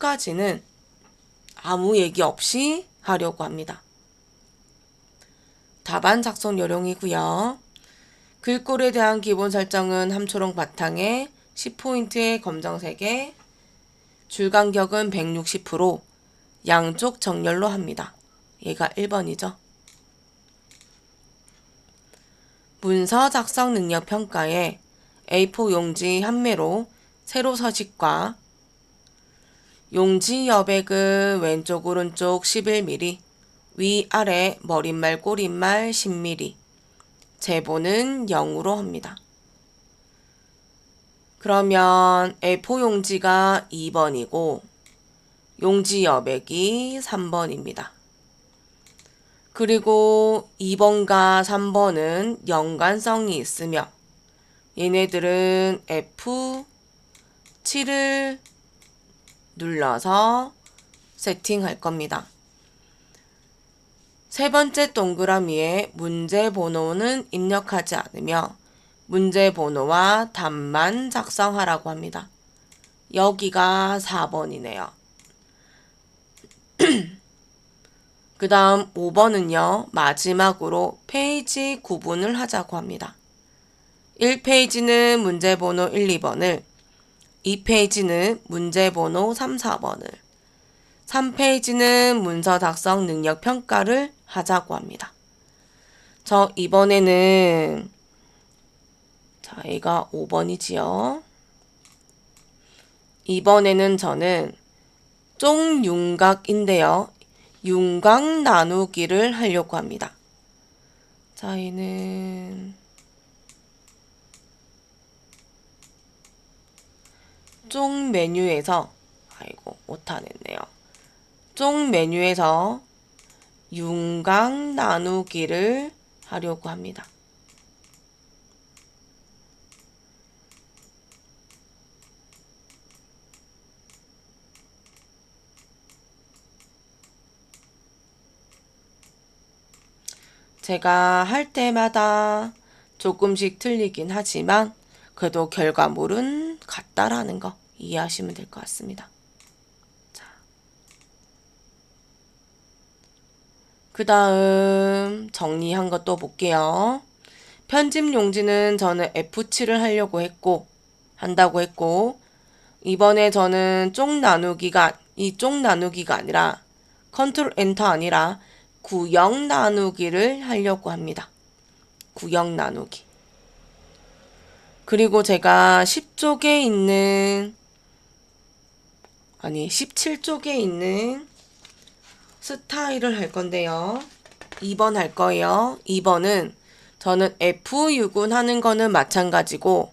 10까지는 아무 얘기 없이 하려고 합니다. 답안 작성 요령이고요. 글꼴에 대한 기본 설정은 함초록 바탕에 10포인트의 검정색에 줄간격은 160%, 양쪽 정렬로 합니다. 얘가 1번이죠. 문서 작성 능력 평가에 A4 용지 한 매로 세로 서식과 용지 여백은 왼쪽 오른쪽 11mm, 위아래 머릿말 꼬릿말 10mm, 제보는 0으로 합니다. 그러면 A4 용지가 2번이고 용지 여백이 3번입니다. 그리고 2번과 3번은 연관성이 있으며 얘네들은 F7을 눌러서 세팅할 겁니다. 세 번째 동그라미에 문제 번호는 입력하지 않으며 문제 번호와 답만 작성하라고 합니다. 여기가 4번이네요. 그 다음 5번은요. 마지막으로 페이지 구분을 하자고 합니다. 1페이지는 문제번호 1, 2번을 2페이지는 문제번호 3, 4번을 3페이지는 문서 작성 능력 평가를 하자고 합니다. 저 이번에는 얘가 5번이지요. 이번에는 저는 쪽윤곽인데요. 윤곽 나누기를 하려고 합니다. 자, 얘는 쪽 메뉴에서 오타냈네요. 쪽 메뉴에서 윤곽 나누기를 하려고 합니다. 제가 할 때마다 조금씩 틀리긴 하지만 그래도 결과물은 같다라는 거 이해하시면 될 것 같습니다. 자, 그 다음 정리한 것도 볼게요. 편집 용지는 저는 F7을 하려고 한다고 했고 이번에 저는 쪽 나누기가 아니라 컨트롤 엔터 아니라 구역 나누기를 하려고 합니다. 구역 나누기. 그리고 제가 17쪽에 있는 스타일을 할 건데요. 2번 할 거예요. 2번은 저는 F6은 하는 거는 마찬가지고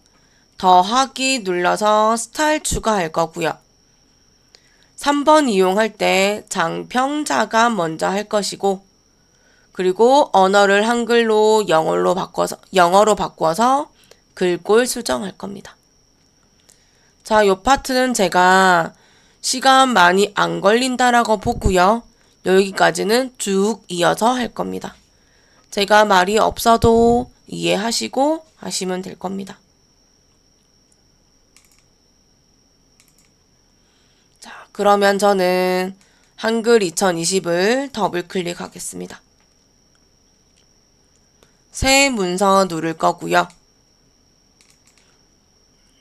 더하기 눌러서 스타일 추가할 거고요. 3번 이용할 때 장평자가 먼저 할 것이고 그리고 언어를 한글로 영어로 바꿔서 글꼴 수정할 겁니다. 자, 요 파트는 제가 시간 많이 안 걸린다라고 보고요. 여기까지는 쭉 이어서 할 겁니다. 제가 말이 없어도 이해하시고 하시면 될 겁니다. 자, 그러면 저는 한글 2020을 더블 클릭하겠습니다. 새 문서 누를 거고요.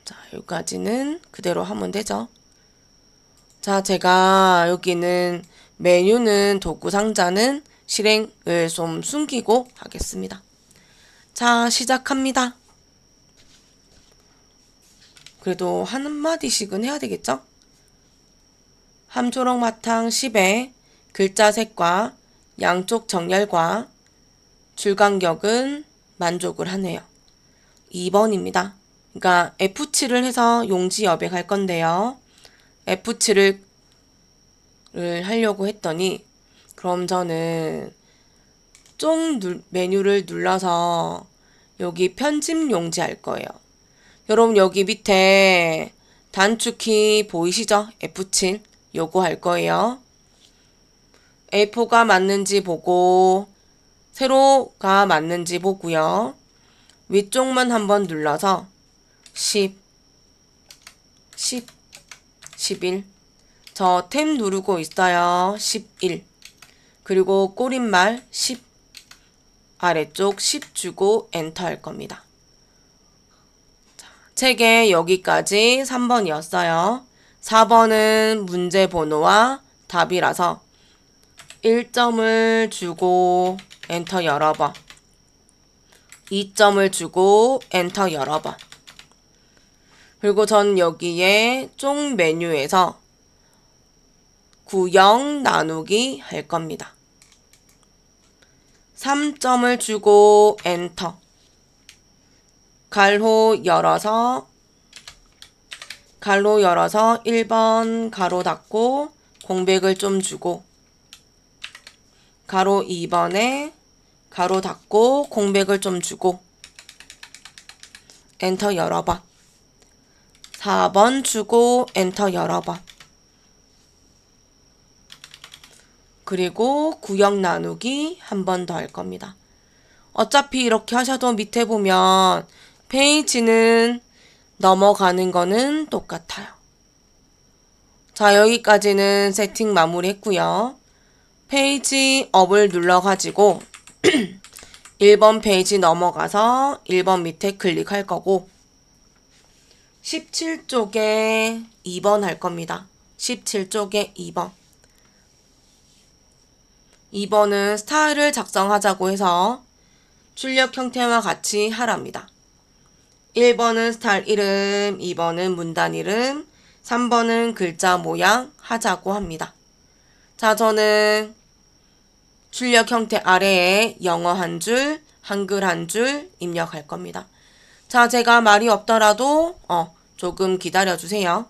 자, 여기까지는 그대로 하면 되죠. 자, 제가 여기는 메뉴는 도구 상자는 실행을 좀 숨기고 하겠습니다. 자, 시작합니다. 그래도 한마디씩은 해야 되겠죠? 함초록 바탕 10에 글자 색과 양쪽 정렬과 줄간격은 만족을 하네요. 2번입니다. 그러니까 F7을 해서 용지 여백할 건데요. F7을 하려고 했더니 그럼 저는 메뉴를 눌러서 여기 편집 용지 할 거예요. 여러분 여기 밑에 단축키 보이시죠? F7 요거 할 거예요. A4가 맞는지 보고 세로가 맞는지 보고요. 위쪽만 한번 눌러서 10, 11 저 탭 누르고 있어요. 11. 그리고 꼬릿말 10. 아래쪽 10 주고 엔터 할 겁니다. 책에 여기까지 3번이었어요. 4번은 문제 번호와 답이라서 1점을 주고 엔터 여러 번, 2점을 주고 엔터 여러 번. 그리고 전 여기에 쪽 메뉴에서 구형 나누기 할 겁니다. 3점을 주고 엔터. 가로 열어서 1번 가로 닫고 공백을 좀 주고 가로 2번에 가로 닫고 공백을 좀 주고 엔터 여러 번. 4번 주고 엔터 여러 번. 그리고 구형 나누기 한 번 더 할 겁니다. 어차피 이렇게 하셔도 밑에 보면 페이지는 넘어가는 거는 똑같아요. 자, 여기까지는 세팅 마무리 했고요. 페이지 업을 눌러가지고 1번 페이지 넘어가서 1번 밑에 클릭할 거고 17쪽에 2번 할 겁니다. 17쪽에 2번. 2번은 스타일을 작성하자고 해서 출력 형태와 같이 하랍니다. 1번은 스타일 이름, 2번은 문단 이름, 3번은 글자 모양 하자고 합니다. 자, 저는 출력 형태 아래에 영어 한 줄, 한글 한 줄 입력할 겁니다. 자, 제가 말이 없더라도 조금 기다려주세요.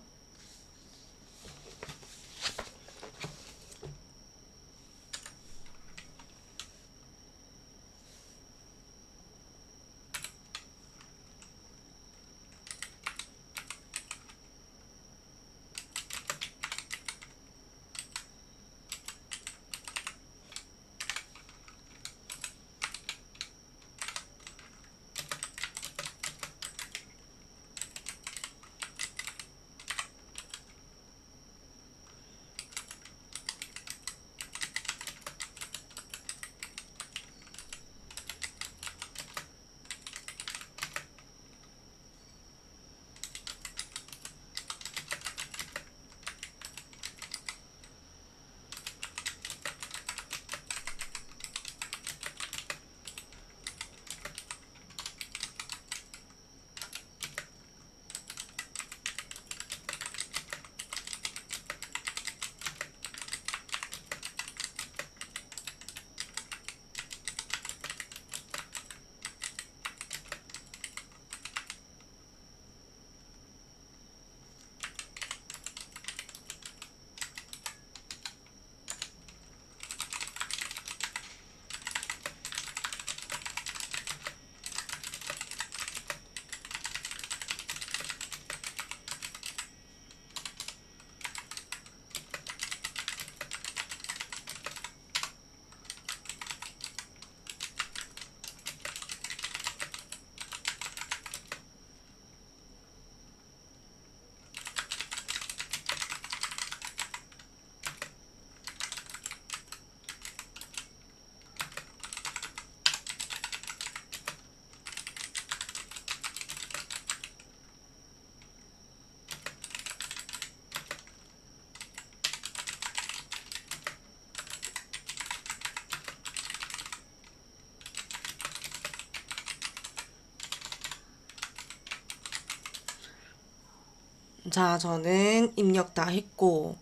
자, 저는 입력 다 했고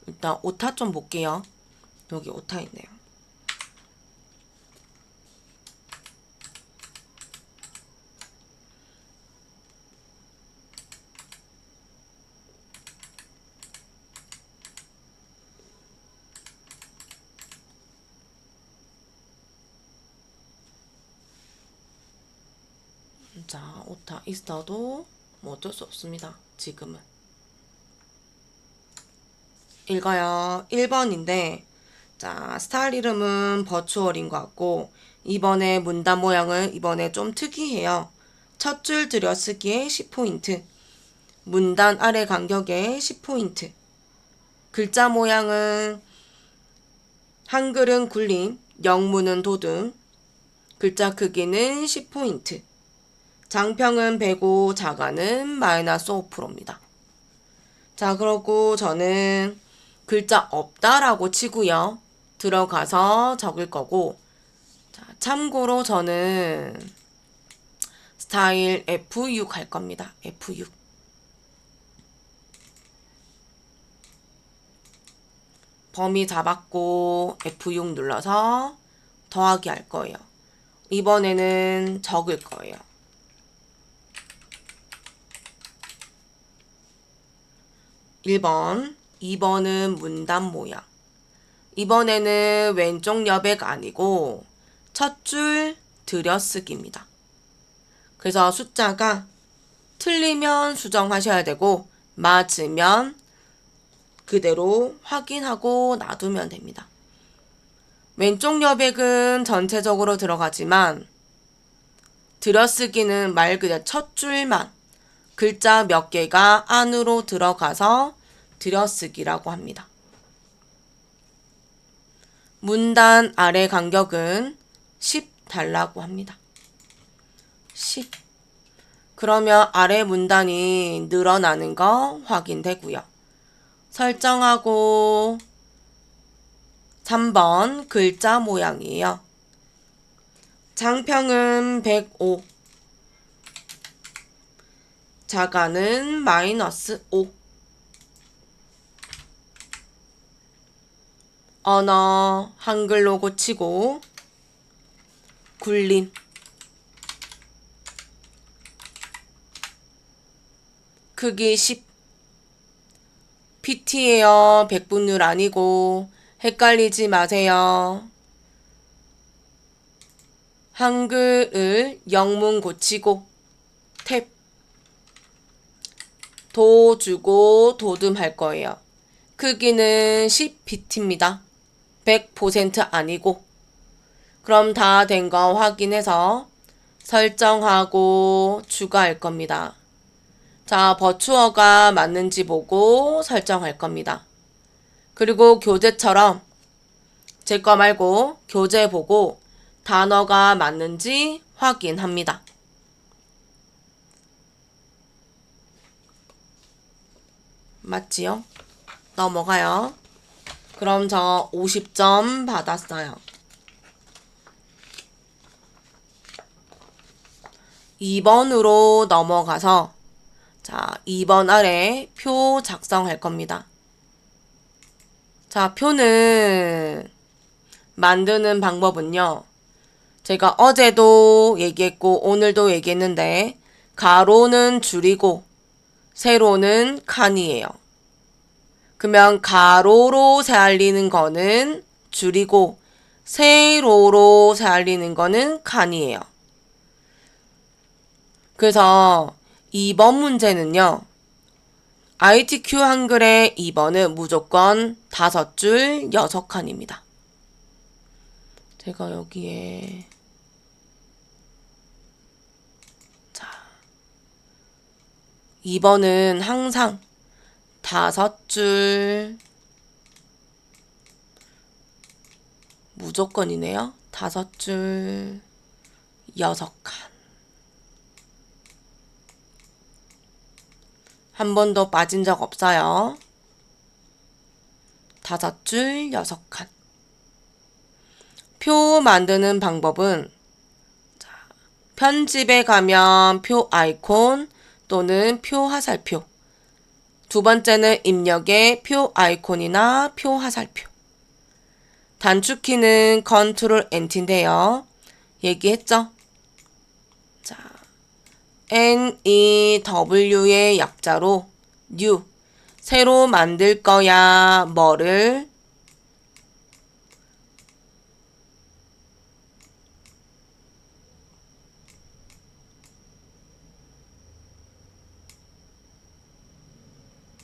일단 오타 좀 볼게요. 여기 오타 있네요. 자, 오타 있어도 뭐 어쩔 수 없습니다. 지금은. 읽어요. 1번인데 자, 스타일 이름은 버추얼인 것 같고 이번에 문단 모양은 이번에 좀 특이해요. 첫 줄 들여쓰기에 10포인트. 문단 아래 간격에 10포인트. 글자 모양은 한글은 굴림, 영문은 도듬, 글자 크기는 10포인트, 장평은 105, 자가는 마이너스 5%입니다. 자, 그러고 저는 글자 없다라고 치고요. 들어가서 적을 거고, 자, 참고로 저는 스타일 F6 할 겁니다. F6. 범위 잡았고 F6 눌러서 더하기 할 거예요. 이번에는 적을 거예요. 1번, 2번은 문단 모양. 이번에는 왼쪽 여백 아니고 첫 줄 들여쓰기입니다. 그래서 숫자가 틀리면 수정하셔야 되고 맞으면 그대로 확인하고 놔두면 됩니다. 왼쪽 여백은 전체적으로 들어가지만 들여쓰기는 말 그대로 첫 줄만 글자 몇 개가 안으로 들어가서 들여쓰기라고 합니다. 문단 아래 간격은 10 달라고 합니다. 10. 그러면 아래 문단이 늘어나는 거 확인되고요. 설정하고 3번 글자 모양이에요. 장평은 105, 자가는 마이너스 5. 언어 한글로 고치고 굴림, 크기 10. PT예요. 백분율 아니고 헷갈리지 마세요. 한글을 영문 고치고 탭, 도 주고 도듬 할 거예요. 크기는 10bt입니다. 100% 아니고. 그럼 다 된 거 확인해서 설정하고 추가할 겁니다. 자, 버추어가 맞는지 보고 설정할 겁니다. 그리고 교재처럼 제 거 말고 교재 보고 단어가 맞는지 확인합니다. 맞지요? 넘어가요. 그럼 저 50점 받았어요. 2번으로 넘어가서 자, 2번 아래 표 작성할 겁니다. 자, 표는 만드는 방법은요. 제가 어제도 얘기했고 오늘도 얘기했는데 가로는 줄이고 세로는 칸이에요. 그러면 가로로 세알리는 거는 줄이고 세로로 세알리는 거는 칸이에요. 그래서 2번 문제는요. ITQ 한글의 2번은 무조건 5줄 6칸입니다. 제가 여기에 자 2번은 항상 5줄 무조건이네요. 5줄 6칸. 한 번도 빠진 적 없어요. 5줄 6칸. 표 만드는 방법은 자, 편집에 가면 표 아이콘 또는 표 화살표. 두 번째는 입력의 표 아이콘이나 표 화살표. 단축키는 컨트롤 엔트인데요. 얘기했죠? 자, NEW의 약자로 new, 새로 만들 거야, 뭐를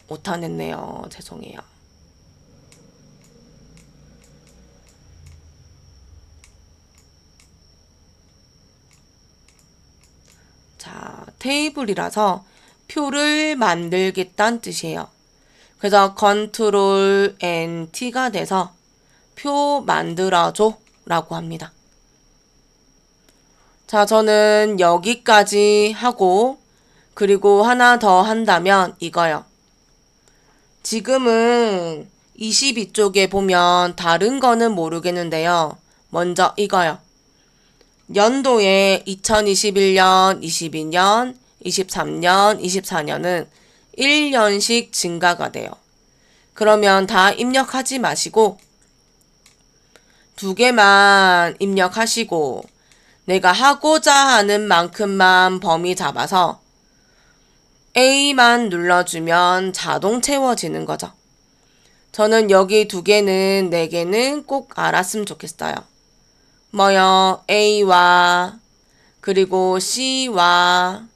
오타냈네요. 죄송해요. 자, 테이블이라서 표를 만들겠다는 뜻이에요. 그래서 컨트롤 NT가 돼서 표 만들어줘 라고 합니다. 자, 저는 여기까지 하고 그리고 하나 더 한다면 이거요. 지금은 22쪽에 보면 다른 거는 모르겠는데요. 먼저 이거요. 연도에 2021년, 22년, 23년, 24년은 1년씩 증가가 돼요. 그러면 다 입력하지 마시고 2개만 입력하시고 내가 하고자 하는 만큼만 범위 잡아서 A만 눌러주면 자동 채워지는 거죠. 저는 여기 2개는 4개는 꼭 알았으면 좋겠어요. 뭐요? A와 그리고 C와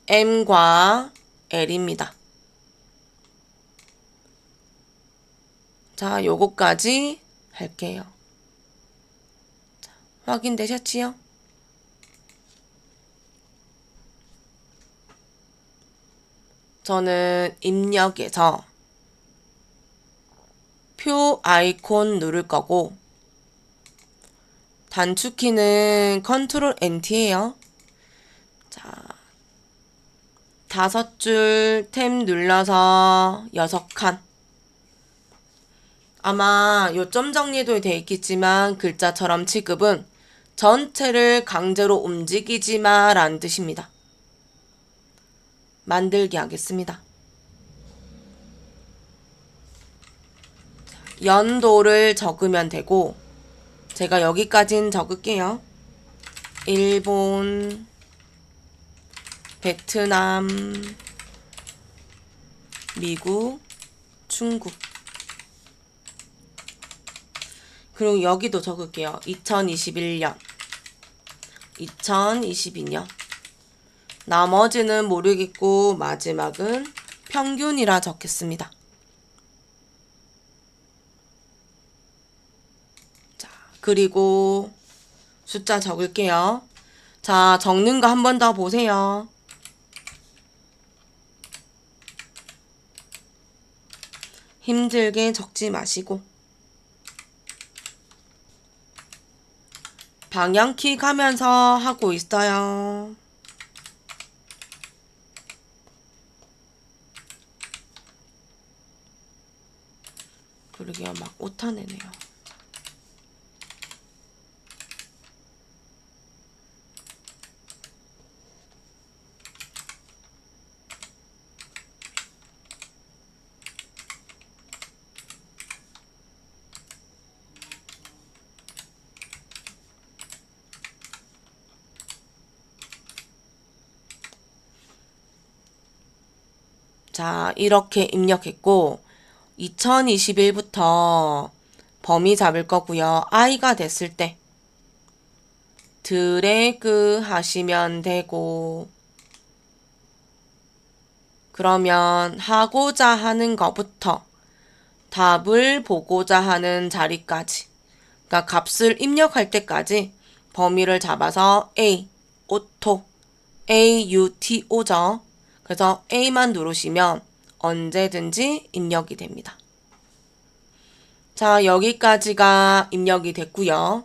M과 L입니다. 자, 요거까지 할게요. 자, 확인되셨지요? 저는 입력에서 표 아이콘 누를 거고 단축키는 컨트롤 NT예요. 자, 5줄 탭 눌러서 6칸. 아마 요점 정리도 돼 있겠지만 글자처럼 취급은 전체를 강제로 움직이지 마라는 뜻입니다. 만들기 하겠습니다. 연도를 적으면 되고 제가 여기까지는 적을게요. 일본, 베트남, 미국, 중국. 그리고 여기도 적을게요. 2021년, 2022년. 나머지는 모르겠고 마지막은 평균이라 적겠습니다. 자, 그리고 숫자 적을게요. 자, 적는 거 한 번 더 보세요. 힘들게 적지 마시고 방향키 가면서 하고 있어요. 그러게요. 막 오타내네요. 자, 이렇게 입력했고 2021부터 범위 잡을 거고요. I가 됐을 때 드래그 하시면 되고 그러면 하고자 하는 것부터 답을 보고자 하는 자리까지 그러니까 값을 입력할 때까지 범위를 잡아서 A, 오토, AUTO죠. 그래서 A만 누르시면 언제든지 입력이 됩니다. 자, 여기까지가 입력이 됐고요.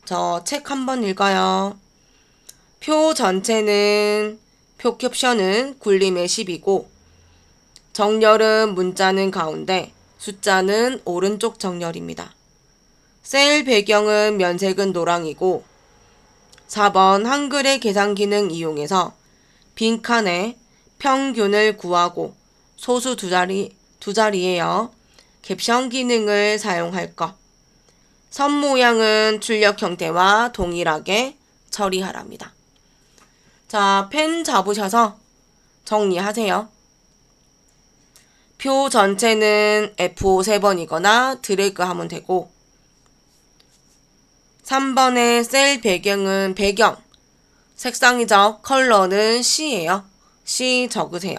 저 책 한번 읽어요. 표 전체는 표 캡션은 굴림의 10이고 정렬은 문자는 가운데 숫자는 오른쪽 정렬입니다. 셀 배경은 면색은 노랑이고 4번 한글의 계산 기능 이용해서 빈칸에 평균을 구하고 소수 두 자리에요. 캡션 기능을 사용할 것. 선 모양은 출력 형태와 동일하게 처리하랍니다. 자, 펜 잡으셔서 정리하세요. 표 전체는 F5 3번이거나 드래그 하면 되고 3번의 셀 배경은 배경, 색상이죠. 컬러는 C예요. C 적으세요.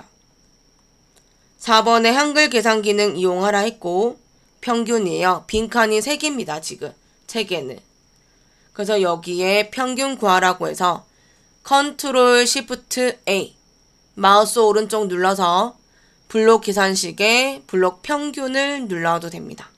4번에 한글 계산 기능 이용하라 했고 평균이에요. 빈칸이 3개입니다. 지금 책에는. 그래서 여기에 평균 구하라고 해서 컨트롤 시프트 A 마우스 오른쪽 눌러서 블록 계산식에 블록 평균을 눌러도 됩니다.